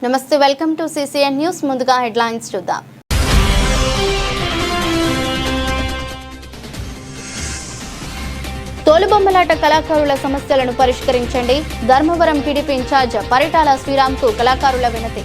నమస్తే, welcome to CCN news. ముందుగా headlines చూద్దాం. తోలుబొమ్మలాట కళాకారుల సమస్యలను పరిష్కరించండి. ధర్మవరం టీడీపీ ఇన్ఛార్జ్ పరిటాల శ్రీరామ్కు కళాకారుల వినతి.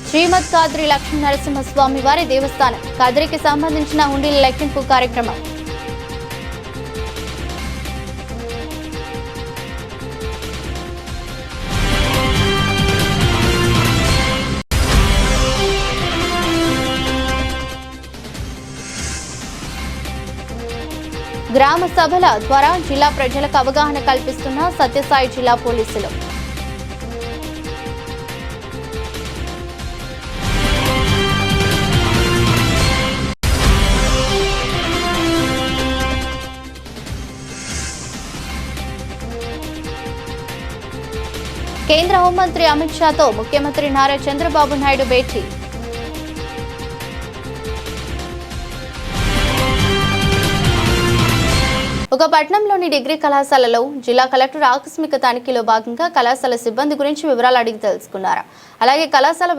శ్రీమద్ కాద్రి లక్ష్మీ నరసింహస్వామి వారి దేవస్థానం కాద్రికి సంబంధించిన హుండీల లెక్కింపు కార్యక్రమం. గ్రామ సభల ద్వారా జిల్లా ప్రజలకు అవగాహన కల్పిస్తున్న సత్యసాయి జిల్లా పోలీసులు. కేంద్ర హోంమంత్రి అమిత్ షాతో ముఖ్యమంత్రి నారా చంద్రబాబు నాయుడు భేటీ. ఒక పట్టణంలోని డిగ్రీ కళాశాలలో జిల్లా కలెక్టర్ ఆకస్మిక తనిఖీలో భాగంగా కళాశాల సిబ్బంది గురించి వివరాలు అడిగి తెలుసుకున్నారు. అలాగే కళాశాల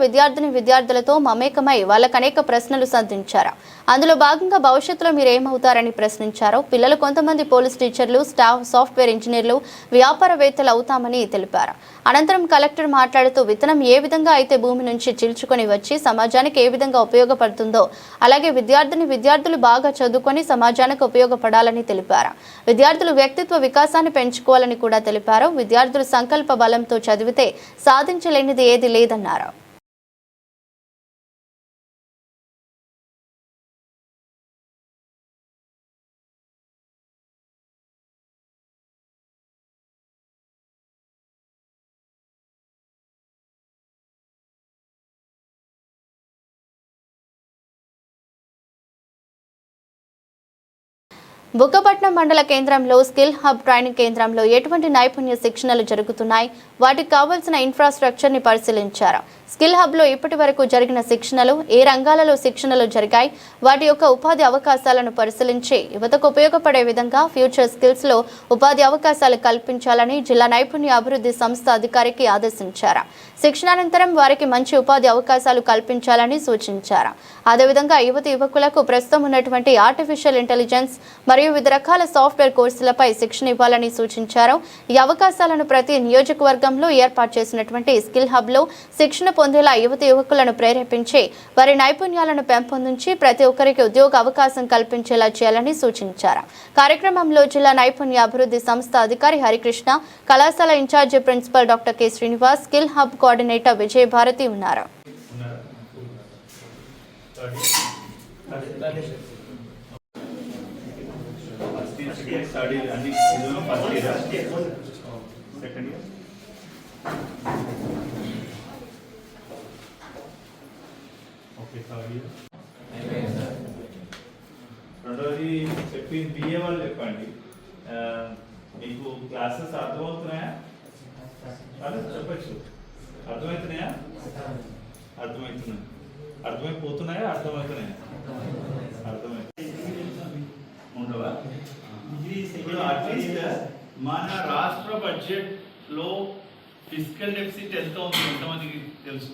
విద్యార్థులతో మమేకమై వాళ్ళకు అనేక ప్రశ్నలు సంధించారు. అందులో భాగంగా భవిష్యత్తులో మీరు ఏమవుతారని ప్రశ్నించారు. పిల్లలు కొంతమంది పోలీస్ టీచర్లు, స్టాఫ్, సాఫ్ట్వేర్ ఇంజనీర్లు, వ్యాపారవేత్తలు అవుతామని తెలిపారు. అనంతరం కలెక్టర్ మాట్లాడుతూ విత్తనం ఏ విధంగా అయితే భూమి నుంచి చీల్చుకొని వచ్చి సమాజానికి ఏ విధంగా ఉపయోగపడుతుందో అలాగే విద్యార్థులు బాగా చదువుకొని సమాజానికి ఉపయోగపడాలని తెలిపారు. విద్యార్థులు వ్యక్తిత్వ వికాసాన్ని పెంచుకోవాలని కూడా తెలిపారు. విద్యార్థులు సంకల్ప బలంతో చదివితే సాధించలేనిది ఏది లేదన్నారు. బుక్కపట్నం మండల కేంద్రంలో స్కిల్ హబ్ ట్రైనింగ్ కేంద్రంలో ఎటువంటి నైపుణ్య శిక్షణలు జరుగుతున్నాయి, వాటికి కావాల్సిన ఇన్ఫ్రాస్ట్రక్చర్ ని పరిశీలించారు. స్కిల్ హబ్ లో ఇప్పటి వరకు జరిగిన శిక్షణలు, ఏ రంగాలలో శిక్షణలు జరిగాయి, వాటి యొక్క ఉపాధి అవకాశాలను పరిశీలించి యువతకు ఉపయోగపడే విధంగా ఫ్యూచర్ స్కిల్స్ లో ఉపాధి అవకాశాలు కల్పించాలని జిల్లా నైపుణ్య అభివృద్ధి సంస్థ అధికారికి ఆదేశించారు. శిక్షణానంతరం వారికి మంచి ఉపాధి అవకాశాలు కల్పించాలని సూచించారు. అదేవిధంగా యువకులకు ప్రస్తుతం ఉన్నటువంటి ఆర్టిఫిషియల్ ఇంటెలిజెన్స్ మరియు వివిధ రకాల సాఫ్ట్వేర్ కోర్సులపై శిక్షణ ఇవ్వాలని సూచించారు. ఈ అవకాశాలను ప్రతి నియోజకవర్గంలో ఏర్పాటు చేసినటువంటి స్కిల్ హబ్ లో శిక్షణ పొందేలా యువకులను ప్రేరేపించి వారి నైపుణ్యాలను పెంపొందించి ప్రతి ఒక్కరికి ఉద్యోగ అవకాశం కల్పించేలా చేయాలని సూచించారు. కార్యక్రమంలో జిల్లా నైపుణ్య అభివృద్ధి సంస్థ అధికారి హరికృష్ణ, కళాశాల incharge principal doctor K Srinivas, skill hub coordinator Vijayabharathi ఉన్నారు. రెండోది చెప్పి బిఏ వాళ్ళు చెప్పండి, మీకు క్లాసెస్ అర్థమవుతున్నాయా? అదే చెప్పచ్చు. అర్థమవుతున్నాయా? అర్థమైపోతున్నాయా? ఉండవా? ఇప్పుడు అట్లీస్ట్ మన రాష్ట్ర బడ్జెట్ లో ఫిజికల్ డెఫిసిట్ ఎంత ఉంది ఎంతమందికి తెలుసు?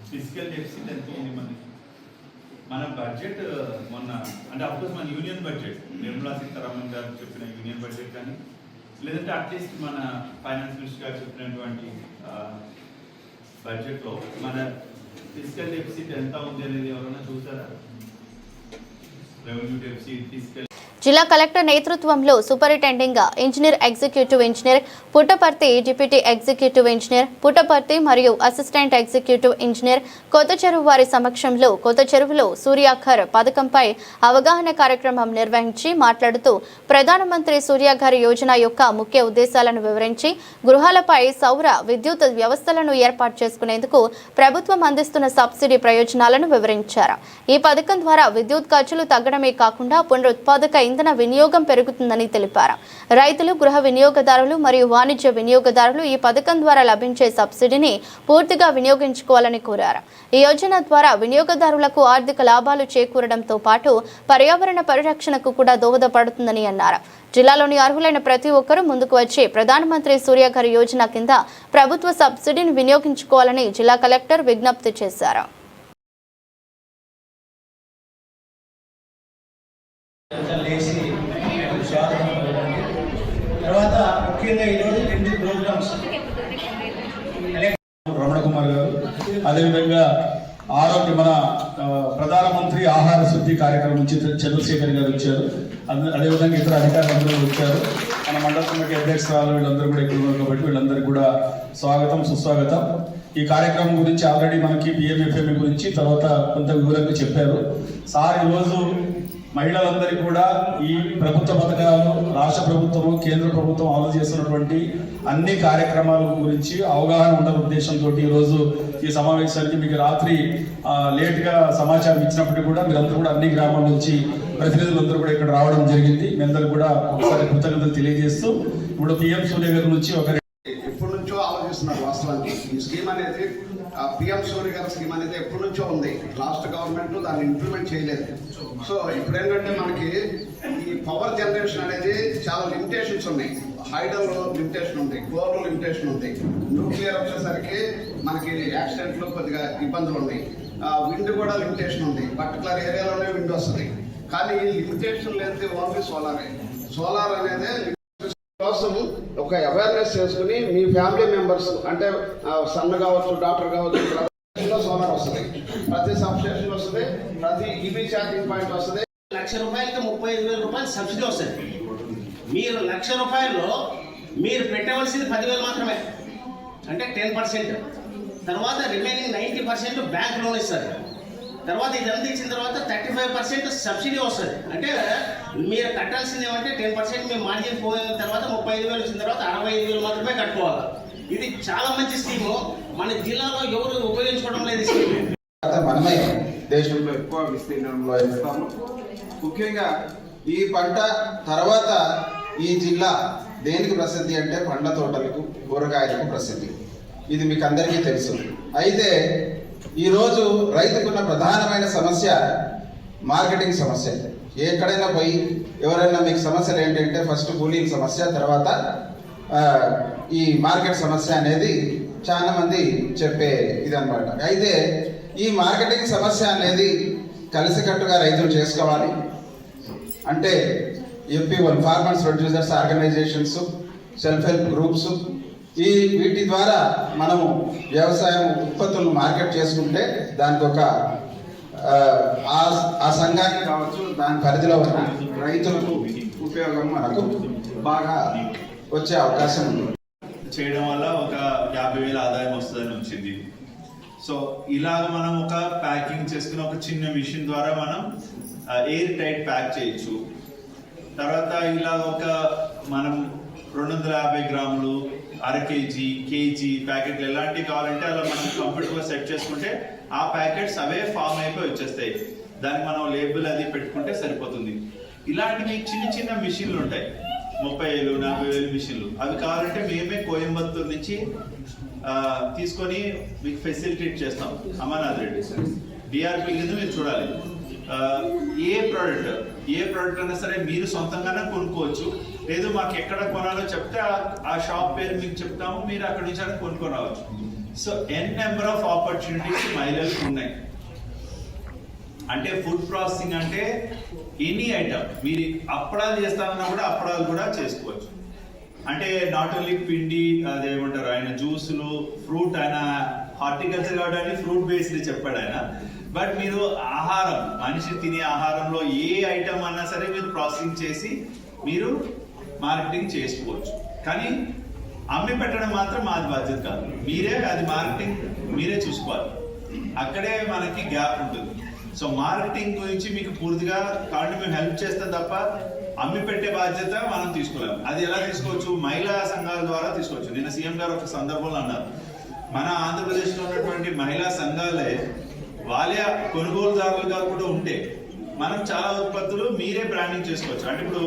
ఫిజికల్ డెఫిసిట్ ఎంత ఉంది మనకి? మన బడ్జెట్ మొన్న అంటే అఫ్కోర్స్ మన యూనియన్ బడ్జెట్, నిర్మలా సీతారామన్ గారు చెప్పిన యూనియన్ బడ్జెట్ కానీ లేదంటే అట్లీస్ట్ మన ఫైనాన్స్ మినిస్టర్ గారు చెప్పినటువంటి బడ్జెట్లో మన ఫిజికల్ డెఫిసిట్ ఎంత ఉంది అనేది ఎవరైనా చూసారా? Revenue deficit, physical. జిల్లా కలెక్టర్ నేతృత్వంలో superintending engineer, executive engineer Puttaparthi, deputy executive engineer Puttaparthi మరియు అసిస్టెంట్ ఎగ్జిక్యూటివ్ ఇంజనీర్ కొత్త చెరువు వారి సమక్షంలో కొత్త చెరువులో సూర్యాఘర్ పథకంపై అవగాహన కార్యక్రమం నిర్వహించి మాట్లాడుతూ ప్రధానమంత్రి సూర్యాఘర్ యోజన యొక్క ముఖ్య ఉద్దేశాలను వివరించి గృహాలపై సౌర విద్యుత్ వ్యవస్థలను ఏర్పాటు చేసుకునేందుకు ప్రభుత్వం అందిస్తున్న సబ్సిడీ ప్రయోజనాలను వివరించారు. ఈ పథకం ద్వారా విద్యుత్ ఖర్చులు తగ్గడమే కాకుండా పునరుత్పాదక ఇంధన వినియోగం పెరుగుతుందని తెలిపారు. రైతులు, గృహ వినియోగదారులు మరియు వాణిజ్య వినియోగదారులు ఈ పథకం ద్వారా లభించే సబ్సిడీని పూర్తిగా వినియోగించుకోవాలని కోరారు. ఈ యోజన ద్వారా వినియోగదారులకు ఆర్థిక లాభాలు చేకూరడంతో పాటు పర్యావరణ పరిరక్షణకు కూడా దోహదపడుతుందని అన్నారు. జిల్లాలోని అర్హులైన ప్రతి ఒక్కరూ ముందుకు వచ్చి ప్రధానమంత్రి సూర్యఘర్ యోజన కింద ప్రభుత్వ సబ్సిడీని వినియోగించుకోవాలని జిల్లా కలెక్టర్ విజ్ఞప్తి చేశారు. రమణ కుమార్ గారు, అదేవిధంగా ఆరోగ్య మన ప్రధానమంత్రి ఆహార శుద్ధి కార్యక్రమం నుంచి చంద్రశేఖర్ గారు వచ్చారు. అదేవిధంగా ఇతర అధికారులు అందరూ వచ్చారు. మన మండల కమిటీ అధ్యక్షురాలు వీళ్ళందరూ కూడా ఇక్కడ ఉన్నారు కాబట్టి వీళ్ళందరికీ కూడా స్వాగతం, సుస్వాగతం. ఈ కార్యక్రమం గురించి ఆల్రెడీ మనకి పిఎంఎఫ్ఎం గురించి తర్వాత కొంత వివరంగా చెప్పారు సార్. ఈరోజు మహిళలందరికీ కూడా ఈ ప్రభుత్వ పథకాలు, రాష్ట్ర ప్రభుత్వము, కేంద్ర ప్రభుత్వం అమలు చేస్తున్నటువంటి అన్ని కార్యక్రమాల గురించి అవగాహన ఉన్న ఉద్దేశంతో ఈరోజు ఈ సమావేశానికి మీకు రాత్రి లేట్గా సమాచారం ఇచ్చినప్పటికీ కూడా మీరందరూ కూడా అన్ని గ్రామాల నుంచి ప్రతినిధులందరూ కూడా ఇక్కడ రావడం జరిగింది. మీ అందరూ కూడా ఒకసారి కృతజ్ఞతలు తెలియజేస్తూ ఇప్పుడు పిఎం సూర్యఘర్ నుంచి ఎప్పటి నుంచో ఆలోచిస్తున్నారు. వాస్తవానికి ఈ స్కీమ్ అనేది పిఎం సూర్యఘర్ స్కీమ్ అనేది ఎప్పటి నుంచో ఉంది. లాస్ట్ గవర్నమెంట్ దాన్ని ఇంప్లిమెంట్ చేయలేదు. సో ఇప్పుడు ఏంటంటే మనకి ఈ పవర్ జనరేషన్ అనేది చాలా లిమిటేషన్స్ ఉన్నాయి. హైడల్ లిమిటేషన్ ఉంది, కోర్ లిమిటేషన్ ఉంది. న్యూక్లియర్ వచ్చేసరికి మనకి యాక్సిడెంట్లు కొద్దిగా ఇబ్బందులు ఉన్నాయి. విండ్ కూడా లిమిటేషన్ ఉంది. పర్టికులర్ ఏరియాలోనే విండ్ వస్తుంది. కానీ ఈ లిమిటేషన్ లేదు, ఓన్లీ సోలారే. సోలార్ అనేది కోసం ఒక అవేర్నెస్ చేసుకుని మీ ఫ్యామిలీ మెంబర్స్ అంటే సన్ కావచ్చు, డాక్టర్ కావచ్చు, సోలార్ వస్తుంది. ప్రతి సబ్ స్టేషన్ వస్తుంది, ప్రతి ఈవీ ఛార్జింగ్ పాయింట్ వస్తుంది. ₹1,00,000 35,000 సబ్సిడీ వస్తుంది. మీరు ₹1,00,000 మీరు పెట్టవలసింది 10,000 మాత్రమే, అంటే 10%. తర్వాత రిమైనింగ్ 90% బ్యాంక్ లోన్ ఇస్తారు. తర్వాత ఇదంతా ఇచ్చిన తర్వాత 35% సబ్సిడీ వస్తుంది. అంటే మీరు కట్టాల్సింది ఏమంటే 10% మీ మార్జిన్ పోయిన తర్వాత 35,000 వచ్చిన తర్వాత 65,000 మాత్రమే కట్టుకోవాలి. ఇది చాలా మంచి స్కీము. మన జిల్లాలో ఎవరు ఉపయోగించుకోవడం లేదు ఈ స్కీమ్. మనమే దేశంలో ఎక్కువ విస్తీర్ణంలో వేస్తాము. ముఖ్యంగా ఈ పంట తర్వాత ఈ జిల్లా దేనికి ప్రసిద్ధి అంటే పండ్ల తోటలకు, కూరగాయలకు ప్రసిద్ధి. ఇది మీకు అందరికీ తెలుసు. అయితే ఈరోజు రైతుకున్న ప్రధానమైన సమస్య మార్కెటింగ్ సమస్య. ఎక్కడైనా పోయి ఎవరైనా మీకు సమస్యలు ఏంటంటే ఫస్ట్ కూలీల సమస్య, తర్వాత ఈ మార్కెట్ సమస్య అనేది చాలా మంది చెప్పే ఇదన్నమాట. అయితే ఈ మార్కెటింగ్ సమస్య అనేది కలిసికట్టుగా రైతులు చేసుకోవాలి. అంటే FP1 farmers producers organisations, self help groups, వీటి ద్వారా మనము వ్యవసాయం ఉత్పత్తులను మార్కెట్ చేసుకుంటే దానికి ఒక ఆ సంఘానికి కావచ్చు, దాని పరిధిలో ఉన్న రైతులకు ఉపయోగం మనకు బాగా వచ్చే అవకాశం ఉంది. చేయడం వల్ల ఒక 50,000 ఆదాయం వస్తుందని వచ్చింది. సో ఇలాగ మనం ఒక ప్యాకింగ్ చేసుకుని ఒక చిన్న మిషన్ ద్వారా మనం ఎయిర్ టైట్ ప్యాక్ చేయొచ్చు. తర్వాత ఇలా ఒక మనం 250 గ్రాములు, అర కేజీ, కేజీ ప్యాకెట్లు ఎలాంటివి కావాలంటే అలా మనం కంప్యూటర్లో సెట్ చేసుకుంటే ఆ ప్యాకెట్స్ అవే ఫామ్ అయిపోయి వచ్చేస్తాయి. దానికి మనం లేబుల్ అది పెట్టుకుంటే సరిపోతుంది. ఇలాంటివి చిన్న చిన్న మిషన్లు ఉంటాయి, 30,000, 40,000 మిషన్లు. అవి కావాలంటే మేమే కోయంబత్తూరు నుంచి తీసుకొని మీకు ఫెసిలిటేట్ చేస్తాం. అమర్నాథ్ రెడ్డి డిఆర్పి కింద మీరు చూడాలి. ఏ ప్రోడక్ట్ అయినా సరే మీరు సొంతంగానే కొనుక్కోవచ్చు. లేదు మాకు ఎక్కడ కొనాలో చెప్తే ఆ షాప్ పేరు మీకు చెప్తాము, మీరు అక్కడి నుంచి అయినా కొనుక్కొని రావచ్చు. సో నెంబర్ ఆఫ్ ఆపర్చునిటీస్ మహిళలకు ఉన్నాయి. అంటే ఫుడ్ ప్రాసెసింగ్ అంటే ఎనీ ఐటమ్, మీరు అప్పడాలు చేస్తామన్నా కూడా అప్పడాలు కూడా చేసుకోవచ్చు. అంటే నాట్ ఓన్లీ పిండి, అదేమంటారు ఆయన జ్యూసులు, ఫ్రూట్, ఆయన హార్టికల్చర్ కాబట్టి ఫ్రూట్ బేస్డ్ చెప్పాడు ఆయన. బట్ మీరు ఆహారం, మనిషి తినే ఆహారంలో ఏ ఐటమ్ అన్నా సరే మీరు ప్రాసెసింగ్ చేసి మీరు మార్కెటింగ్ చేసుకోవచ్చు. కానీ అమ్మి పెట్టడం మాత్రం మాది బాధ్యత కాదు, మీరే అది మార్కెటింగ్ మీరే చూసుకోవాలి. అక్కడే మనకి గ్యాప్ ఉంటుంది. సో మార్కెటింగ్ గురించి మీకు పూర్తిగా కాబట్టి మేము హెల్ప్ చేస్తాం తప్ప అమ్మి పెట్టే బాధ్యత మనం తీసుకోలేము. అది ఎలా తీసుకోవచ్చు? మహిళా సంఘాల ద్వారా తీసుకోవచ్చు. నిన్న సీఎం గారు ఒక సందర్భంలో అన్నారు, మన ఆంధ్రప్రదేశ్లో ఉన్నటువంటి మహిళా సంఘాలే వాళ్ళే కొనుగోలుదారులుగా కూడా ఉంటే మనం చాలా ఉత్పత్తులు మీరే బ్రాండింగ్ చేసుకోవచ్చు. అంటే ఇప్పుడు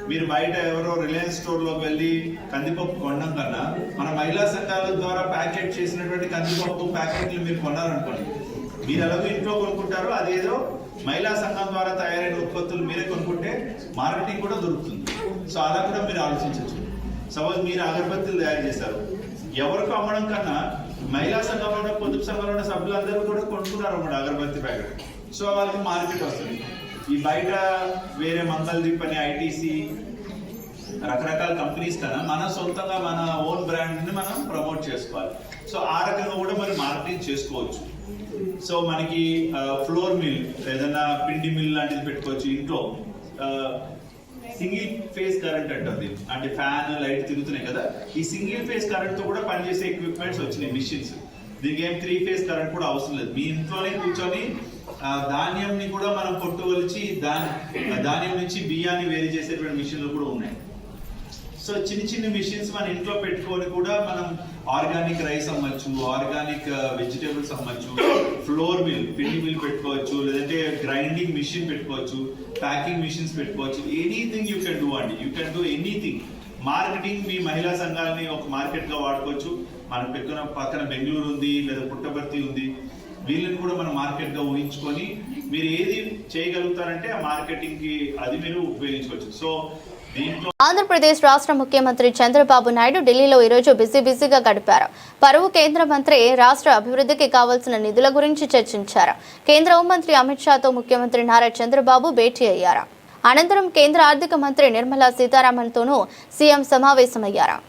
మీరు బయట ఎవరో రిలయన్స్ స్టోర్లోకి వెళ్ళి కందిపప్పు కొనడం కన్నా మన మహిళా సంఘాల ద్వారా ప్యాకెట్ చేసినటువంటి కందిపప్పు ప్యాకెట్లు మీరు కొన్నారనుకోండి, మీరు ఎలాగో ఇంట్లో కొనుక్కుంటారో అదేదో మహిళా సంఘం ద్వారా తయారైన ఉత్పత్తులు మీరే కొనుక్కుంటే మార్కెటింగ్ కూడా దొరుకుతుంది. సో అలా కూడా మీరు ఆలోచించవచ్చు. సపోజ్ మీరు అగరబత్తీలు తయారు చేశారు, ఎవరికి అమ్మడం కన్నా మహిళా సంఘంలో ఉన్న పొదుపు సంఘంలో ఉన్న సభ్యులందరూ కూడా కొనుక్కున్నారు అన్నమాట అగరబత్తి ప్యాకెట్. సో వాళ్ళకి మార్కెట్ వస్తుంది. ఈ బయట వేరే మంగళదీప్ అని ఐటీసీ రకరకాల కంపెనీస్ కన్నా మన సొంతంగా మన ఓన్ బ్రాండ్ని మనం ప్రమోట్ చేసుకోవాలి. సో ఆ రకంగా కూడా మనం మార్కెటింగ్ చేసుకోవచ్చు. సో మనకి ఫ్లోర్ మిల్ ఏదైనా పిండి మిల్ లాంటిది పెట్టుకోవచ్చు ఇంట్లో. సింగిల్ ఫేజ్ కరెంట్ అంటుంది, అంటే ఫ్యాన్ లైట్ తిరుగుతున్నాయి కదా, ఈ సింగిల్ ఫేజ్ కరెంట్ తో కూడా పనిచేసే ఎక్విప్మెంట్స్ వచ్చినాయి, మిషన్స్. దీనికి ఏం 3 ఫేజ్ కరెంట్ కూడా అవసరం లేదు. మీ ఇంట్లోనే కూర్చొని ధాన్యంని కూడా మనం కొట్టుకొలిచి ధాన్యం నుంచి బియ్యాన్ని వేరు చేసేటువంటి మిషన్లు కూడా ఉన్నాయి. సో చిన్న చిన్న మిషన్స్ మన ఇంట్లో పెట్టుకొని కూడా మనం ఆర్గానిక్ రైస్ అమ్మచ్చు, ఆర్గానిక్ వెజిటేబుల్స్ అమ్మచ్చు, ఫ్లోర్ మిల్ పిండి మిల్ పెట్టుకోవచ్చు, లేదంటే గ్రైండింగ్ మిషన్ పెట్టుకోవచ్చు, ప్యాకింగ్ మిషన్స్ పెట్టుకోవచ్చు. ఎనీథింగ్ యూ కెన్ డూ అండి, you can do anything. Marketing మీ మహిళా సంఘాలని ఒక మార్కెట్ గా వాడుకోవచ్చు. మనం పక్కన బెంగళూరు ఉంది, లేదా పుట్టపర్తి ఉంది, వీళ్ళని కూడా మనం మార్కెట్ గా ఊహించుకొని మీరు ఏది చేయగలుగుతారంటే ఆ మార్కెటింగ్ కి అది మీరు ఉపయోగించుకోవచ్చు. సో ఆంధ్రప్రదేశ్ రాష్ట్ర ముఖ్యమంత్రి చంద్రబాబు నాయుడు ఢిల్లీలో ఈరోజు బిజీగా గడిపారు. పరువు కేంద్ర మంత్రి రాష్ట్ర అభివృద్ధికి కావాల్సిన నిధుల గురించి చర్చించారు. కేంద్ర హోంమంత్రి అమిత్ షాతో ముఖ్యమంత్రి నారా చంద్రబాబు భేటీ అయ్యారు. అనంతరం కేంద్ర ఆర్థిక మంత్రి నిర్మలా సీతారామన్తోనూ సీఎం సమావేశమయ్యారు.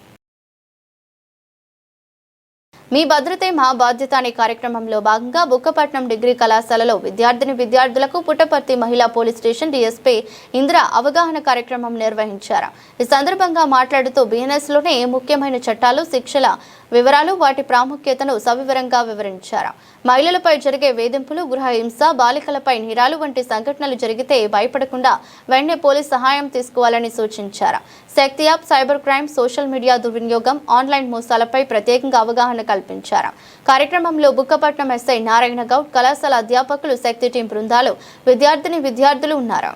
మీ భద్రతే మా బాధ్యత అనే కార్యక్రమంలో భాగంగా బుక్కపట్నం డిగ్రీ కళాశాలలో విద్యార్థులకు పుట్టపర్తి మహిళా పోలీస్ స్టేషన్ డీఎస్పీ ఇంద్ర అవగాహన కార్యక్రమం నిర్వహించారు. ఈ సందర్భంగా మాట్లాడుతూ బిఎన్ఎస్లోనే ముఖ్యమైన చట్టాలు, శిక్షల వివరాలు, వాటి ప్రాముఖ్యతను సవివరంగా వివరించారు. మహిళలపై జరిగే వేధింపులు, గృహ హింస, బాలికలపై నేరాలు వంటి సంఘటనలు జరిగితే భయపడకుండా వెంటనే పోలీస్ సహాయం తీసుకోవాలని సూచించారు. Shakti app, cyber crime, social media దుర్వినియోగం, ఆన్లైన్ మోసాలపై ప్రత్యేకంగా అవగాహన కల్పించారు. కార్యక్రమంలో బుక్కపట్నం ఎస్ఐ నారాయణ గౌడ్, కళాశాల అధ్యాపకులు, శక్తి టీం బృందాలు, విద్యార్థులు ఉన్నారు.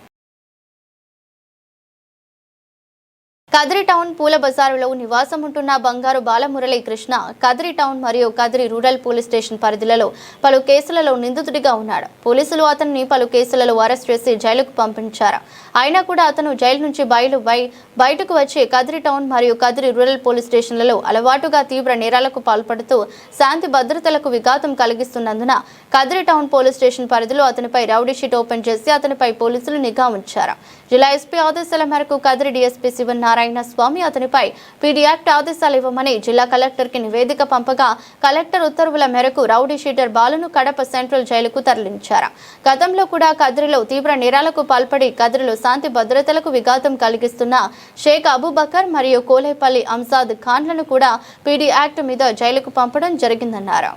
కదిరి టౌన్ పూల బజారులో నివాసం ఉంటున్న బంగారు బాలమురళీ కృష్ణ కదిరి టౌన్ మరియు కదిరి రూరల్ పోలీస్ స్టేషన్ పరిధిలలో పలు కేసులలో నిందితుడిగా ఉన్నాడు. పోలీసులు అతన్ని పలు కేసులలో అరెస్ట్ చేసి జైలుకు పంపించారు. అయినా కూడా అతను జైలు నుంచి బయటకు వచ్చి కదిరి టౌన్ మరియు కదిరి రూరల్ పోలీస్ స్టేషన్లలో అలవాటుగా తీవ్ర నేరాలకు పాల్పడుతూ శాంతి భద్రతలకు విఘాతం కలిగిస్తున్నందున కదిరి టౌన్ పోలీస్ స్టేషన్ పరిధిలో అతనిపై రౌడీ షీట్ ఓపెన్ చేసి అతనిపై పోలీసులు నిఘా ఉంచారు. జిల్లా ఎస్పీ ఆదేశాల మేరకు కదిరి డీఎస్పీ శివనారాయణ స్వామి అతనిపై పీడీ యాక్ట్ ఆదేశాలు ఇవ్వమని జిల్లా కలెక్టర్కి నివేదిక పంపగా కలెక్టర్ ఉత్తర్వుల మేరకు రౌడీ షీటర్ బాలును కడప సెంట్రల్ జైలుకు తరలించారు. గతంలో కూడా కదిరిలో తీవ్ర నేరాలకు పాల్పడి కదిరిలో శాంతి భద్రతలకు విఘాతం కలిగిస్తున్న షేక్ అబూబకర్ మరియు కోలేపల్లి అంసాద్ ఖాన్లను కూడా పీడీ యాక్ట్ మీద జైలుకు పంపడం జరిగిందన్నారు.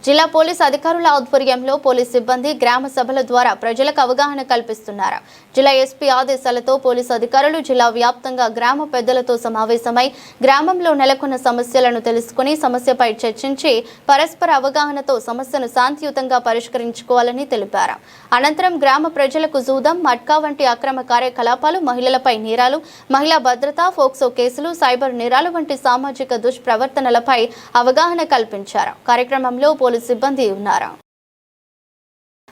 జిల్లా పోలీస్ అధికారుల ఆధ్వర్యంలో పోలీస్ సిబ్బంది గ్రామ సభల ద్వారా ప్రజలకు అవగాహన కల్పిస్తున్నారు. జిల్లా ఎస్పీ ఆదేశాలతో పోలీసు అధికారులు జిల్లా వ్యాప్తంగా గ్రామ పెద్దలతో సమావేశమై గ్రామంలో నెలకొన్న సమస్యలను తెలుసుకుని సమస్యపై చర్చించి పరస్పర అవగాహనతో సమస్యను శాంతియుతంగా పరిష్కరించుకోవాలని తెలిపారు. అనంతరం గ్రామ ప్రజలకు జూదం, మట్కా వంటి అక్రమ కార్యకలాపాలు, మహిళలపై నేరాలు, మహిళా భద్రత, ఫోక్సో కేసులు, సైబర్ నేరాలు వంటి సామాజిక దుష్ప్రవర్తనలపై అవగాహన కల్పించారు. కార్యక్రమంలో పోలీసు సిబ్బంది ఉన్నారు.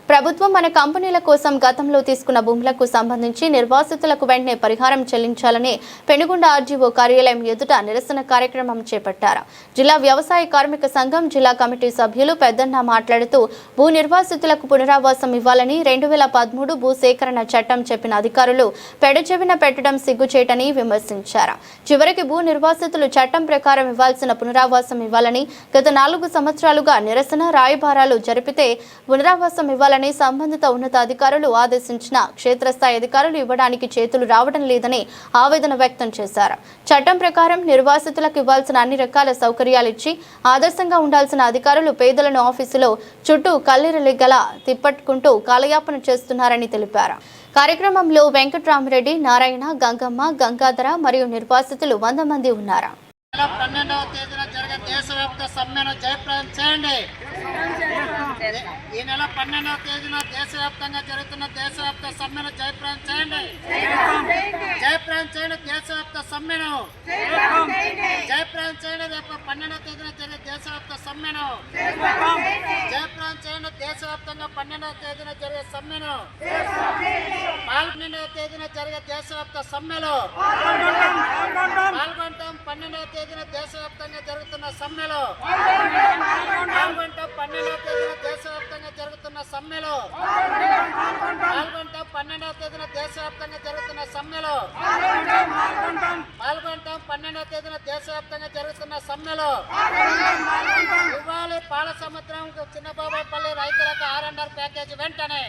ప్రభుత్వం మన కంపెనీల కోసం గతంలో తీసుకున్న భూములకు సంబంధించి నిర్వాసితులకు వెంటనే పరిహారం చెల్లించాలని పెనుగొండ ఆర్జీఓ కార్యాలయం ఎదుట నిరసన కార్యక్రమం చేపట్టారు. జిల్లా వ్యవసాయ కార్మిక సంఘం జిల్లా కమిటీ సభ్యులు పెద్దన్న మాట్లాడుతూ భూ నిర్వాసితులకు పునరావాసం ఇవ్వాలని 2013 భూసేకరణ చట్టం చెప్పిన అధికారులు పెడచెవిన పెట్టడం సిగ్గుచేటని విమర్శించారు. చివరికి భూ నిర్వాసితులు చట్టం ప్రకారం ఇవ్వాల్సిన పునరావాసం ఇవ్వాలని గత 4 సంవత్సరాలుగా నిరసన రాయబారాలు జరిపితే పునరావాసం ఇవ్వాలని సంబంధిత ఉన్నతాధికారులు ఆదేశించిన క్షేత్రస్థాయి అధికారులు ఇవ్వడానికి చేతులు రావడం లేదని ఆవేదన వ్యక్తం చేశారు. చట్టం ప్రకారం నిర్వాసితులకు ఇవ్వాల్సిన అన్ని రకాల సౌకర్యాలు ఇచ్చి ఆదర్శంగా ఉండాల్సిన అధికారులు పేదలను ఆఫీసులో చుట్టూ కల్లెరలిగల తిప్పట్టుకుంటూ కాలయాపన చేస్తున్నారని తెలిపారు. కార్యక్రమంలో వెంకట్రామరెడ్డి, నారాయణ, గంగమ్మ, గంగాధర మరియు నిర్వాసితులు 100 మంది ఉన్నారు. 12వ తేదీన జరిగే దేశవ్యాప్త సమ్మెను జయప్రదం చేయండి. ఈ నెల 12వ తేదీన దేశవ్యాప్తంగా జరుగుతున్న దేశవ్యాప్త సమ్మెను జయప్రదం చేయండి. జయప్రదం చేయండి దేశవ్యాప్త సమ్మెను. జయప్రదం చేయండి రేపు 12వ తేదీన జరిగే దేశవ్యాప్త సమ్మెను. జయప్రదం చేయండి దేశవ్యాప్తంగా 12వ తేదీన జరిగే సమ్మెను. 12వ తేదీన జరిగే దేశవ్యాప్త సమ్మెలో పాల్గొంటాం. 12వ తేదీన దేశవ్యాప్తంగా జరుగుతున్న సమ్మెలో పాల్గొంటాం. 12వ తేదీన దేశవ్యాప్తంగా జరుగుతున్న సమ్మెలో పాల్గొంటాం. 12వ తేదీన దేశవ్యాప్తంగా జరుగుతున్న సమ్మెలో పాల్గొంటాం. 12వ తేదీన దేశవ్యాప్తంగా జరుగుతున్న సమ్మెలో ఇవ్వాలి. పాల సముద్రం చిన్నబాబాపల్లి రైతులకు R&R ప్యాకేజీ వెంటనే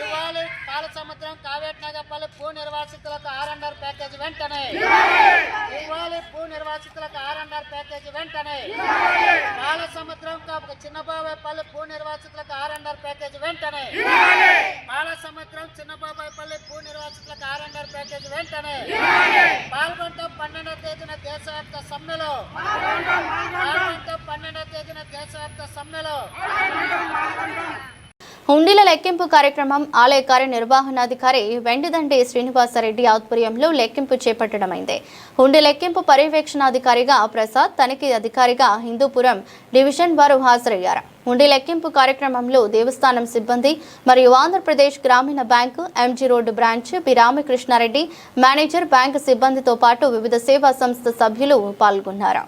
ఇవ్వాలి. పాల సముద్రం కావేట్నగర్పల్లి భూ నిర్వాసితులకు R&R ప్యాకేజీ వెంటనే ఇవ్వాలి. భూ నిర్వాసితులకు R&R ప్యాకేజీ వెంటనే. పాల సముద్రం చిన్నబాబాపల్లి భూ నిర్వాసితులకు R&R ప్యాకేజీ వెంటనే. పాల సముద్రం చిన్నబాబాపల్లి భూ నిర్వాసితులకు R&R ప్యాకేజీ వెంటనే. పాల్గొంటాం 12వ తేదీన దేశవ్యాప్త సమ్మెలో. పాల్గొంటాం 12వ తేదీన దేశవ్యాప్త సమ్మెలో. హుండీల లెక్కింపు కార్యక్రమం ఆలయ కార్యనిర్వహణాధికారి వెండిదండి శ్రీనివాసరెడ్డి ఆధ్వర్యంలో లెక్కింపు చేపట్టడమైంది. హుండీ లెక్కింపు పర్యవేక్షణాధికారిగా ప్రసాద్, తనిఖీ అధికారిగా హిందూపురం డివిజన్ వారు హాజరయ్యారు. హుండీ లెక్కింపు కార్యక్రమంలో దేవస్థానం సిబ్బంది మరియు ఆంధ్రప్రదేశ్ గ్రామీణ bank MG road branch P Ramakrishna Reddy manager, bank సిబ్బందితో పాటు వివిధ సేవా సంస్థ సభ్యులు పాల్గొన్నారు.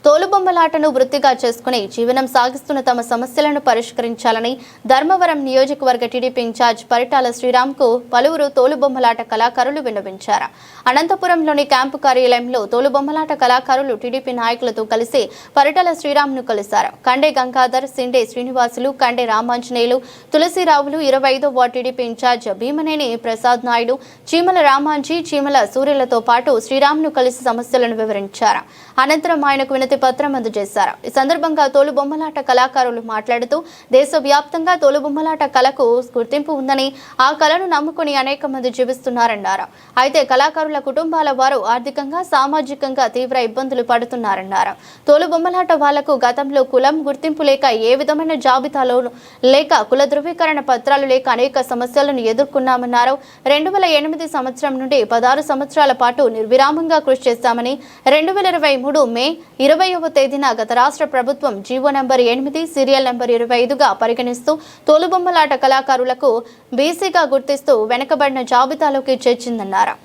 తోలుబొమ్మలాటను వృత్తిగా చేసుకుని జీవనం సాగిస్తున్న తమ సమస్యలను పరిష్కరించాలని ధర్మవరం నియోజకవర్గ టీడీపీ ఇన్ఛార్జ్ పరిటాల శ్రీరామ్కు పలువురు తోలుబొమ్మలాట కళాకారులు విన్నవించారు. అనంతపురంలోని క్యాంపు కార్యాలయంలో తోలుబొమ్మలాట కళాకారులు టీడీపీ నాయకులతో కలిసి పరిటాల శ్రీరామ్ను కలిశారు. కండే గంగాధర్, సిండే శ్రీనివాసులు, కండే రామాంజనేయులు, తులసిరావులు, 25వ ward TDP incharge Bheemaneni Prasad Naidu, Cheemala Ramanji, చీమల సూర్యులతో పాటు శ్రీరామ్ను కలిసి సమస్యలను వివరించారు. అనంతరం ఆయనకు వినతి పత్రం అందజేశారు. ఈ సందర్భంగా తోలుబొమ్మలాట కళాకారులు మాట్లాడుతూ దేశవ్యాప్తంగా తోలుబొమ్మలాట కళకు గుర్తింపు ఉందని, ఆ కళను నమ్ముకుని అనేక మంది జీవిస్తున్నారన్నారు. అయితే కళాకారుల కుటుంబాల వారు ఆర్థికంగా, సామాజికంగా తీవ్ర ఇబ్బందులు పడుతున్నారన్నారు. తోలుబొమ్మలాట వాళ్లకు గతంలో కులం గుర్తింపు లేక, ఏ విధమైన జాబితాలో లేక, కుల ధృవీకరణ పత్రాలు లేక అనేక సమస్యలను ఎదుర్కొన్నామన్నారు. 2008 సంవత్సరం నుండి 16 సంవత్సరాల పాటు నిర్విరామంగా కృషి చేశామని, 2023 మే 20వ తేదీన గత రాష్ట్ర ప్రభుత్వం జీవో నంబర్ 8 సీరియల్ నంబర్ 25గా పరిగణిస్తూ తోలుబొమ్మలాట కళాకారులకు బీసీగా గుర్తిస్తూ వెనుకబడిన జాబితాలోకి చేర్చిందన్నారు.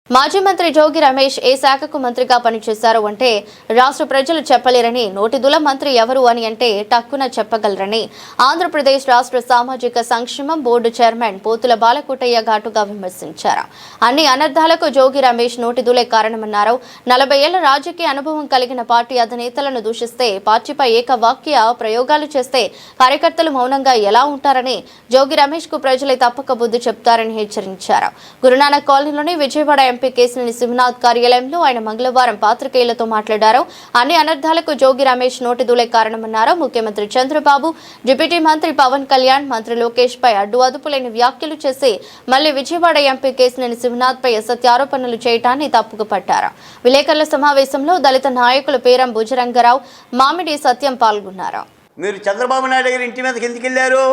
మాజీ మంత్రి జోగి రమేష్ ఏ శాఖకు మంత్రిగా పనిచేశారు అంటే రాష్ట్ర ప్రజలు చెప్పలేరని, నోటిదుల మంత్రి ఎవరు అని అంటే టక్కున చెప్పగలరని ఆంధ్రప్రదేశ్ రాష్ట్ర సామాజిక సంక్షేమం బోర్డు చైర్మన్ పోతుల బాలకోటయ్య ఘాటుగా విమర్శించారు. అన్ని అనర్థాలకు జోగి రమేష్ నోటిదులే కారణమన్నారు. 40 ఏళ్ల రాజకీయ అనుభవం కలిగిన పార్టీ అధినేతలను దూషిస్తే, పార్టీపై ఏకవాక్య ప్రయోగాలు చేస్తే కార్యకర్తలు మౌనంగా ఎలా ఉంటారని జోగి రమేష్ కు ప్రజలే తప్పక బుద్ధి చెప్తారని హెచ్చరించారు. గురునానక్ కాలనీలోని విజయవాడ ఎంపీ కేశినేని శివనాథ్ కార్యాలయంలో ఆయన మంగళవారం పాత్రికేయులతో మాట్లాడారు. అన్ని అనర్థాలకు జోగి రమేష్ నోటిదూలే కారణమన్నారు. ముఖ్యమంత్రి చంద్రబాబు, డిప్యూటీ మంత్రి పవన్ కళ్యాణ్, మంత్రి లోకేష్ పై అడ్డుఅదుపులేని వ్యాఖ్యలు చేసి మళ్లీ విజయవాడ ఎంపీ కేశినేని శివనాథ్ పై అసత్యారోపణలు చేయడాన్ని తప్పుకు పట్టారు. విలేకరుల సమావేశంలో దళిత నాయకులు పేరం భుజరంగరావు, మామిడి సత్యం పాల్గొన్నారు. మీరు చంద్రబాబు నాయుడు గారి ఇంటి మీదకి ఎందుకు వెళ్ళారు?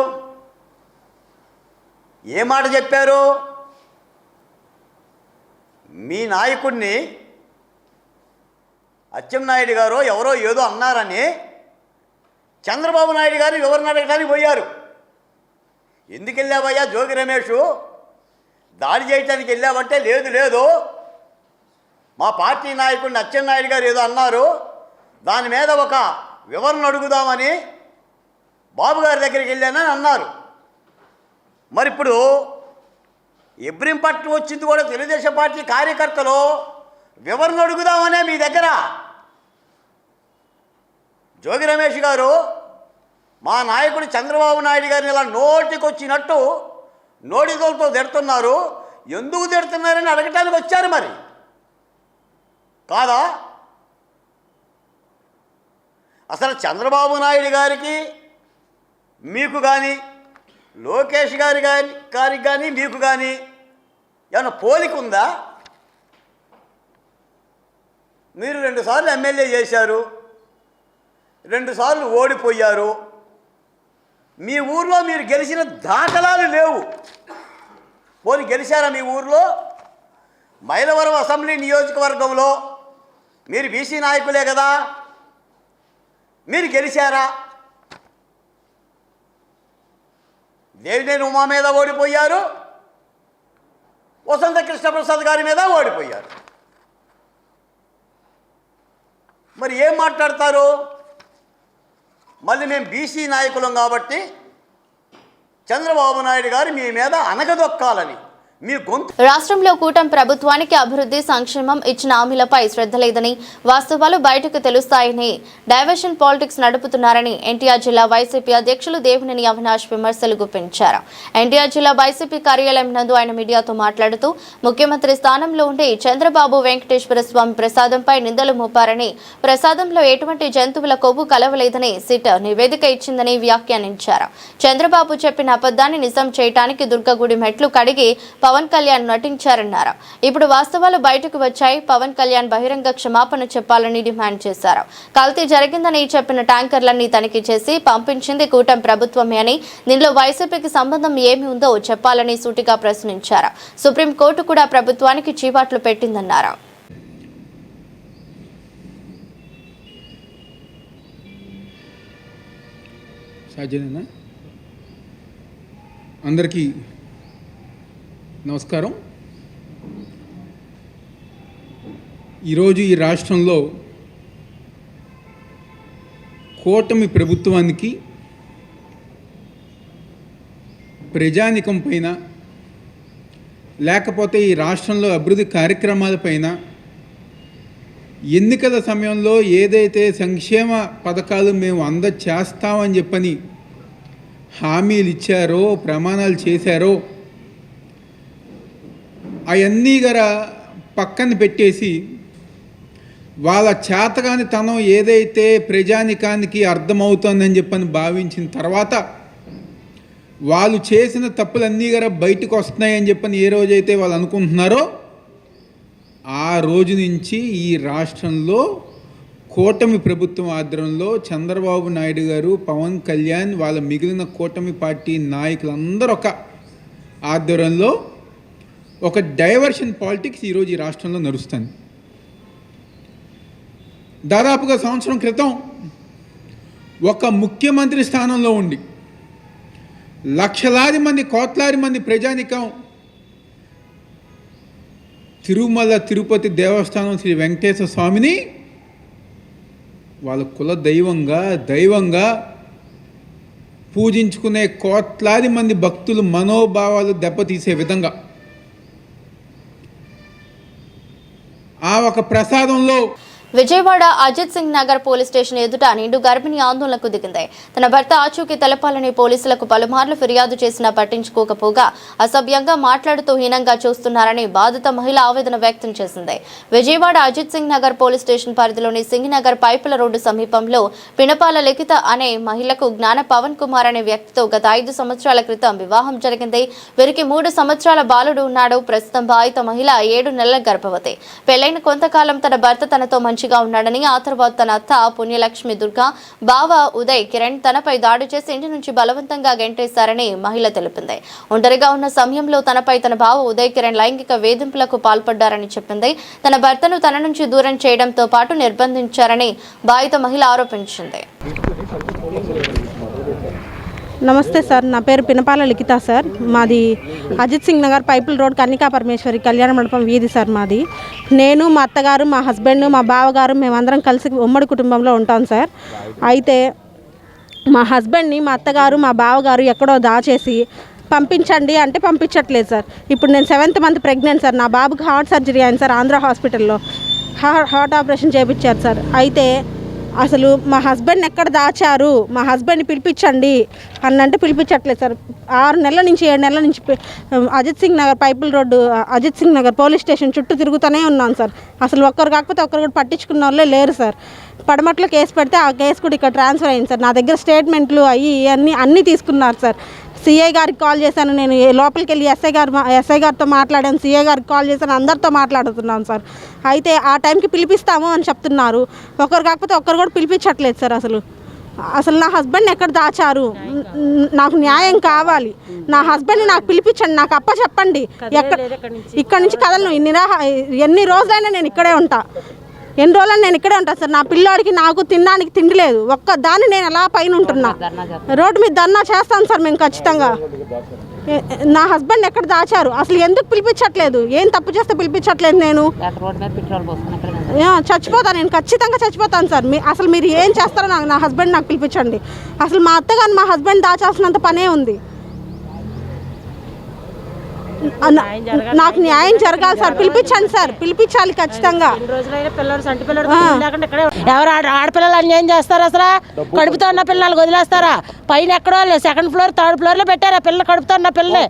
ఏ మాట చెప్పారు? మీ నాయకుడిని అచ్చెన్నాయుడు గారు ఎవరో ఏదో అన్నారని చంద్రబాబు నాయుడు గారు ఎవరిని అడగడానికి పోయారు. ఎందుకు వెళ్ళావయ్యా జోగి రమేష్? దాడి చేయడానికి వెళ్ళావంటే లేదు మా పార్టీ నాయకుడిని అచ్చెన్నాయుడు గారు ఏదో అన్నారు, దాని మీద ఒక వివరణ అడుగుదామని బాబు గారి దగ్గరికి వెళ్ళానని అన్నారు. మరి ఇప్పుడు ఇబ్రహీంపట్నం వచ్చింది కూడా తెలుగుదేశం పార్టీ కార్యకర్తలు వివరణ అడుగుదామనే మీ దగ్గర. జోగి రమేష్ గారు మా నాయకుడు చంద్రబాబు నాయుడు గారిని ఇలా నోటికొచ్చినట్టు నోటిదోలతో తిడుతున్నారు, ఎందుకు తిడుతున్నారని అడగటానికి వచ్చారు. మరి కాదా? అసలు చంద్రబాబు నాయుడు గారికి మీకు కానీ, లోకేష్ గారికి కానీ మీకు కానీ ఏమైనా పోలిక ఉందా? మీరు 2 సార్లు ఎమ్మెల్యే చేశారు, 2 సార్లు ఓడిపోయారు. మీ ఊర్లో మీరు గెలిచిన దాఖలాలు లేవు. పోనీ గెలిచారా మీ ఊర్లో? మైలవరం అసెంబ్లీ నియోజకవర్గంలో మీరు బీసీ నాయకులే కదా, మీరు గెలిచారా? దేవినేని ఉమా మీద ఓడిపోయారు, వసంత కృష్ణప్రసాద్ గారి మీద ఓడిపోయారు. మరి ఏం మాట్లాడతారు? మళ్ళీ మేము బీసీ నాయకులం కాబట్టి చంద్రబాబు నాయుడు గారు మీ మీద అనగదొక్కాలని మీ గొంతు. రాష్ట్రంలో కూటమి ప్రభుత్వానికి అభివృద్ధి, సంక్షేమం ఇచ్చిన హామీలపై శ్రద్ధ లేదని, వాస్తవాలు బయటకు తెలుస్తాయని, డైవర్షన్ పాలిటిక్స్ నడుపుతున్నారని ఎన్టీఆర్ జిల్లా వైసీపీ అధ్యక్షులు దేవినేని అవినాష్ విమర్శలు గుప్పించారు. ఎన్టీఆర్ జిల్లా వైసీపీ కార్యాలయం నందు ఆయన మీడియాతో మాట్లాడుతూ ముఖ్యమంత్రి స్థానంలో ఉండి చంద్రబాబు వెంకటేశ్వర స్వామి ప్రసాదంపై నిందలు మోపారని, ప్రసాదంలో ఎటువంటి జంతువుల కొవ్వు కలవలేదని సిట్ నివేదిక ఇచ్చిందని వ్యాఖ్యానించారు. చంద్రబాబు చెప్పిన అబద్ధాన్ని నిజం చేయడానికి దుర్గగుడి మెట్లు కడిగి పవన్ కళ్యాణ్ నటించారన్నారు. ఇప్పుడు వాస్తవాలు బయటకు వచ్చాయి. పవన్ కళ్యాణ్ బహిరంగ క్షమాపణ చెప్పాలని డిమాండ్ చేశారు. కల్తీ జరిగిందని చెప్పిన ట్యాంకర్లన్నీ తనిఖీ చేసి పంపించింది కూటమి ప్రభుత్వమే అని, దీనిలో వైసీపీకి సంబంధం ఏమి ఉందో చెప్పాలని సూటిగా ప్రశ్నించారు. సుప్రీంకోర్టు కూడా ప్రభుత్వానికి చీవాట్లు పెట్టిందన్నారు. అందరికీ నమస్కారం. ఈరోజు ఈ రాష్ట్రంలో కూటమి ప్రభుత్వానికి ప్రజానికం పైన, లేకపోతే ఈ రాష్ట్రంలో అభివృద్ధి కార్యక్రమాలపైన, ఎన్నికల సమయంలో ఏదైతే సంక్షేమ పథకాలు మేము అందచేస్తామని చెప్పని హామీలు ఇచ్చారో, ప్రమాణాలు చేశారో, అవన్నీ గారా పక్కన పెట్టేసి వాళ్ళ చేతగాని తనం ఏదైతే ప్రజానికానికి అర్థమవుతోందని చెప్పని భావించిన తర్వాత వాళ్ళు చేసిన తప్పులన్నీ గారా బయటకు వస్తున్నాయని చెప్పని ఏ రోజైతే వాళ్ళు అనుకుంటున్నారో ఆ రోజు నుంచి ఈ రాష్ట్రంలో కూటమి ప్రభుత్వం ఆధ్వర్యంలో చంద్రబాబు నాయుడు గారు, పవన్ కళ్యాణ్, వాళ్ళ మిగిలిన కూటమి పార్టీ నాయకులందరూ ఒక ఆధ్వర్యంలో ఒక డైవర్షన్ పాలిటిక్స్ ఈరోజు ఈ రాష్ట్రంలో నడుస్తుంది. దాదాపుగా సంవత్సరం క్రితం ఒక ముఖ్యమంత్రి స్థానంలో ఉండి లక్షలాది మంది, కోట్లాది మంది ప్రజానికం తిరుమల తిరుపతి దేవస్థానం శ్రీ వెంకటేశ్వర స్వామిని వాళ్ళ కుల దైవంగా పూజించుకునే కోట్లాది మంది భక్తులు మనోభావాలు దెబ్బతీసే విధంగా ఆ ఒక ప్రసాదంలో విజయవాడ అజిత్ సింగ్ నగర్ పోలీస్ స్టేషన్ ఎదుట నిండు గర్భిణి ఆందోళనకు దిగింది. తన భర్త ఆచూకీ తెలపాలని పోలీసులకు పలుమార్లు ఫిర్యాదు చేసినా పట్టించుకోకపోగా అసభ్యంగా మాట్లాడుతూ హీనంగా చూస్తున్నారని బాధిత మహిళ ఆవేదన వ్యక్తం చేసింది. విజయవాడ అజిత్ సింగ్ నగర్ పోలీస్ స్టేషన్ పరిధిలోని సింగ్ నగర్ పైపుల రోడ్డు సమీపంలో పినపాల లిఖిత అనే మహిళకు జ్ఞాన పవన్ కుమార్ అనే వ్యక్తితో గత 5 సంవత్సరాల క్రితం వివాహం జరిగింది. వీరికి 3 సంవత్సరాల బాలుడు ఉన్నాడు. ప్రస్తుతం బాధిత మహిళ 7 నెలల గర్భవతి. పెళ్లైన కొంతకాలం తన భర్త తనతో మంచిగా ఉన్నాడని, ఆ తర్వాత తన అత్త పుణ్యలక్ష్మి దుర్గా, బావ ఉదయ్ కిరణ్ తనపై దాడి చేసి ఇంటి నుంచి బలవంతంగా గెంటేశారని మహిళ తెలిపింది. ఒంటరిగా ఉన్న సమయంలో తనపై తన బావ ఉదయ్ కిరణ్ లైంగిక వేధింపులకు పాల్పడ్డారని చెప్పింది. తన భర్తను తన నుంచి దూరం చేయడంతో పాటు నిర్బంధించారని బాధిత మహిళ ఆరోపించింది. నమస్తే సార్, నా పేరు పినపాల లిఖిత సార్. మాది అజిత్ సింగ్ నగర్ పైపుల్ రోడ్ కన్నికా పరమేశ్వరి కళ్యాణ మండపం వీధి సార్ మాది. నేను, మా అత్తగారు, మా హస్బెండ్, మా బావగారు మేమందరం కలిసి ఉమ్మడి కుటుంబంలో ఉంటాం సార్. అయితే మా హస్బెండ్ని మా అత్తగారు, మా బావగారు ఎక్కడో దాచేసి పంపించండి అంటే పంపించట్లేదు సార్. ఇప్పుడు నేను 7th మంత్ ప్రెగ్నెంట్ సార్. నా బాబుకి హార్ట్ సర్జరీ అయింది సార్. ఆంధ్ర హాస్పిటల్లో హార్ట్ ఆపరేషన్ చేయించారు సార్. అయితే అసలు మా హస్బెండ్ని ఎక్కడ దాచారు, మా హస్బెండ్ని పిలిపించండి అన్నంటే పిలిపించట్లేదు సార్. 6 నెలల నుంచి 7 నెలల నుంచి అజిత్ సింగ్ నగర్ పైపుల్ road Ajit Singh Nagar police station చుట్టూ తిరుగుతూనే ఉన్నాను సార్. అసలు ఒక్కరు కాకపోతే ఒక్కరు కూడా పట్టించుకున్న వాళ్ళే లేరు సార్. పడమట్లో కేసు పెడితే ఆ కేసు కూడా ఇక్కడ ట్రాన్స్ఫర్ అయింది సార్. నా దగ్గర స్టేట్మెంట్లు అన్నీ తీసుకున్నారు సార్. సిఐ గారికి కాల్ చేశాను, నేను లోపలికి వెళ్ళి ఎస్ఐ గారితో మాట్లాడాను, సిఐ గారికి కాల్ చేశాను, అందరితో మాట్లాడుతున్నాను సార్. అయితే ఆ టైంకి పిలిపిస్తాము అని చెప్తున్నారు. ఒకరు కాకపోతే ఒక్కరు కూడా పిలిపించట్లేదు సార్. అసలు నా హస్బెండ్ని ఎక్కడ దాచారు, నాకు న్యాయం కావాలి. నా హస్బెండ్ని నాకు పిలిపించండి, నాకు అప్ప చెప్పండి. ఇక్కడ నుంచి కదలను. ఎన్ని రోజులైనా నేను ఇక్కడే ఉంటా. ఎన్ని రోజులని నేను ఇక్కడే ఉంటాను సార్. నా పిల్లోడికి నాకు తినడానికి తిండి లేదు. ఒక్కదాన్ని నేను ఎలా పైన ఉంటున్నా. రోడ్డు మీద ధర్నా చేస్తాను సార్ మేము ఖచ్చితంగా. నా హస్బెండ్ ఎక్కడ దాచారు, అసలు ఎందుకు పిలిపించట్లేదు, ఏం తప్పు చేస్తే పిలిపించట్లేదు. నేను చచ్చిపోతాను, నేను ఖచ్చితంగా చచ్చిపోతాను సార్. అసలు మీరు ఏం చేస్తారో నా హస్బెండ్ నాకు పిలిపించండి. అసలు మా అత్తగారు మా హస్బెండ్ దాచాల్సినంత పనే ఉంది. నాకు న్యాయం జరగాలి సార్. పిలిపించండి సార్, పిలిపించాలి ఖచ్చితంగా. ఎవరు ఆడపిల్లలు అన్యాయం చేస్తారు? అసలు కడుపుతో ఉన్న పిల్లలు వదిలేస్తారా? పైన ఎక్కడో 2nd ఫ్లోర్ 3rd ఫ్లోర్లో పెట్టారు ఆ పిల్ల, కడుపుతో ఉన్న పిల్లలే.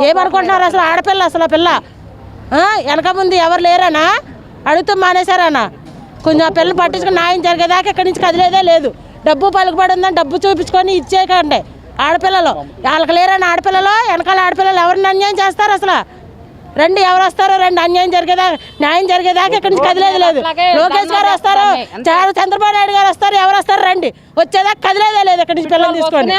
ఏమనుకుంటున్నారు అసలు ఆడపిల్ల? అసలు ఆ పిల్ల వెనక ముందు ఎవరు లేరనా? అడుగుతూ మానేశారనా? కొంచెం ఆ పిల్లలు పట్టించుకుని న్యాయం జరిగేదాకా ఇక్కడి నుంచి కదిలేదే లేదు. డబ్బు పలుకుబడి ఉందని డబ్బు చూపించుకొని ఇచ్చేయకండి. ఆడపిల్లలు వాళ్ళకి లేరని ఆడపిల్లలు, వెనకాల ఆడపిల్లలు ఎవరిని అన్యాయం చేస్తారు? అసలు రండి, ఎవరు వస్తారో రండి. అన్యాయం జరిగేదాకా, న్యాయం జరిగేదాకా ఇక్కడి నుంచి కదిలేదు లేదు. లోకేష్ గారు వస్తారు, చంద్రబాబు నాయుడు గారు వస్తారు, ఎవరు వస్తారు రండి. వచ్చేదాకా కదిలేదే లేదు ఇక్కడి నుంచి పిల్లలు తీసుకొని.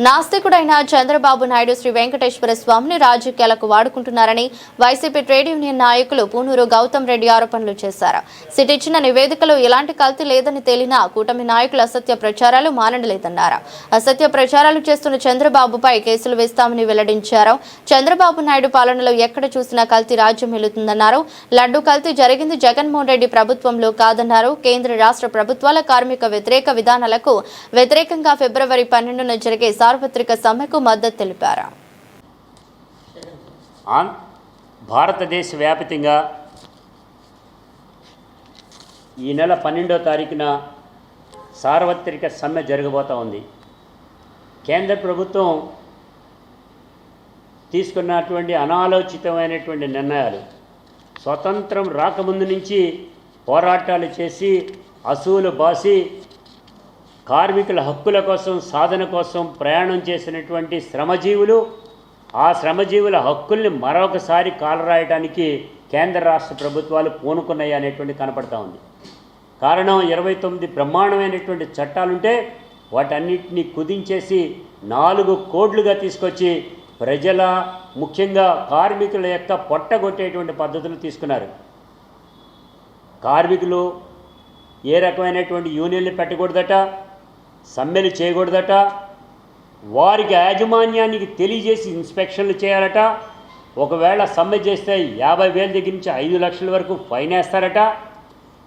నాస్తికుడైన చంద్రబాబు నాయుడు శ్రీ వెంకటేశ్వర స్వామిని రాజకీయాలకు వాడుకుంటున్నారని వైసీపీ ట్రేడ్ యూనియన్ నాయకులు పూనూరు గౌతమ్ రెడ్డి ఆరోపణలు చేశారు. సిట్ ఇచ్చిన నివేదికలో ఎలాంటి కల్తీ లేదని తేలినా కూటమి నాయకులు అసత్య ప్రచారాలు మానడలేదన్నారు. అసత్య ప్రచారాలు చేస్తున్న చంద్రబాబుపై కేసులు వేస్తామని వెల్లడించారు. చంద్రబాబు నాయుడు పాలనలో ఎక్కడ చూసినా కల్తీ రాజ్యం వెళుతుందన్నారు. లడ్డు కల్తీ జరిగింది జగన్మోహన్ రెడ్డి ప్రభుత్వంలో కాదన్నారు. కేంద్ర రాష్ట్ర ప్రభుత్వాల కార్మిక వ్యతిరేక విధానాలకు వ్యతిరేకంగా ఫిబ్రవరి 12న జరిగే సార్వత్రిక సమ్మెకు మద్దతు తెలిపారు. భారతదేశ వ్యాప్తంగా ఈ నెల 12వ తారీఖున సార్వత్రిక సమ్మె జరగబోతూ ఉంది. కేంద్ర ప్రభుత్వం తీసుకున్నటువంటి అనాలోచితమైనటువంటి నిర్ణయాలు, స్వతంత్రం రాకముందు నుంచి పోరాటాలు చేసి అసూలు బాసి కార్మికుల హక్కుల కోసం, సాధన కోసం ప్రయాణం చేసినటువంటి శ్రమజీవులు, ఆ శ్రమజీవుల హక్కుల్ని మరొకసారి కాలరాయడానికి కేంద్ర రాష్ట్ర ప్రభుత్వాలు పూనుకున్నాయి అనేటువంటి కనపడతా ఉంది. కారణం 29 బ్రహ్మాండమైనటువంటి చట్టాలుంటే వాటన్నిటినీ కుదించేసి 4 కోడ్లుగా తీసుకొచ్చి ప్రజల, ముఖ్యంగా కార్మికుల యొక్క పొట్టగొట్టేటువంటి పద్ధతులు తీసుకున్నారు. కార్మికులు ఏ రకమైనటువంటి యూనియన్లు పెట్టకూడదట, సమ్మెలు చేయకూడదట, వారికి యాజమాన్యానికి తెలియజేసి ఇన్స్పెక్షన్లు చేయాలట. ఒకవేళ సమ్మె చేస్తే 50,000 దగ్గర నుంచి 5 లక్షల వరకు ఫైన్ వేస్తారట.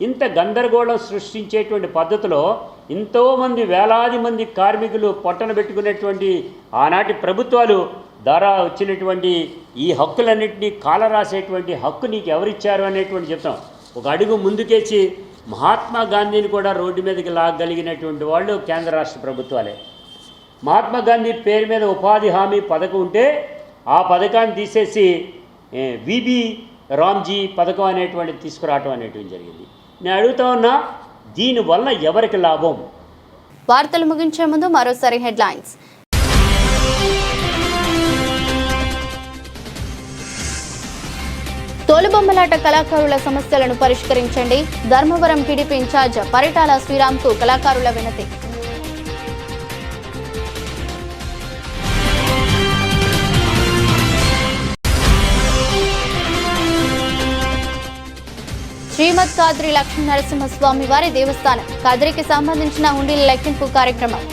ఇంత గందరగోళం సృష్టించేటువంటి పద్ధతిలో ఎంతోమంది, వేలాది మంది కార్మికులు పొట్టన పెట్టుకునేటువంటి ఆనాటి ప్రభుత్వాలు ద్వారా వచ్చినటువంటి ఈ హక్కులన్నింటినీ కాలరాసేటువంటి హక్కు నీకు ఎవరిచ్చారు అనేటువంటి చెప్తాం. ఒక అడుగు ముందుకేసి మహాత్మా గాంధీని కూడా రోడ్డు మీదకి లాగగలిగినటువంటి వాళ్ళు కేంద్ర రాష్ట్ర ప్రభుత్వాలే. మహాత్మా గాంధీ పేరు మీద ఉపాధి హామీ పథకం ఉంటే ఆ పథకాన్ని తీసేసి విబి రామ్జీ పథకం అనేటువంటిది తీసుకురావటం అనేటువంటి జరిగింది. నేను అడుగుతా ఉన్నా, దీనివల్ల ఎవరికి లాభం? వార్తలు ముగించే ముందు మరోసారి హెడ్లైన్స్. తోలుబొమ్మలాట కళాకారుల సమస్యలను పరిష్కరించండి. ధర్మవరం టీడీపీ ఇన్ఛార్జ్ పరిటాల శ్రీరామ్కు కళాకారుల వినతి. శ్రీమద్ కాద్రి లక్ష్మీ నరసింహస్వామి వారి దేవస్థానం కాద్రికి సంబంధించిన హుండీల లెక్కింపు కార్యక్రమం.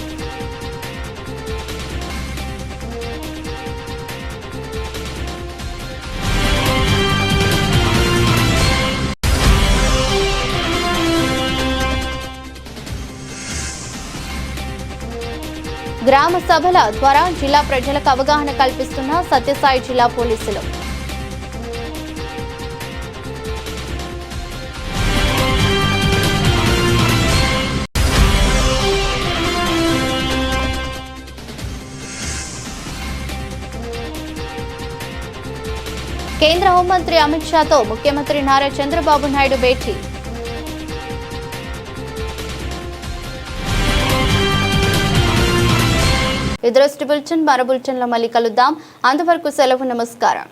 గ్రామ సభల ద్వారా జిల్లా ప్రజలకు అవగాహన కల్పిస్తున్న సత్యసాయి జిల్లా పోలీసులు. కేంద్ర హోంమంత్రి అమిత్ షాతో ముఖ్యమంత్రి నారా చంద్రబాబు నాయుడు భేటీ. ఈ దృష్టి బులెటిన్ మరో బులెటిన్లో మళ్ళీ కలుద్దాం. అంతవరకు సెలవు. నమస్కారం.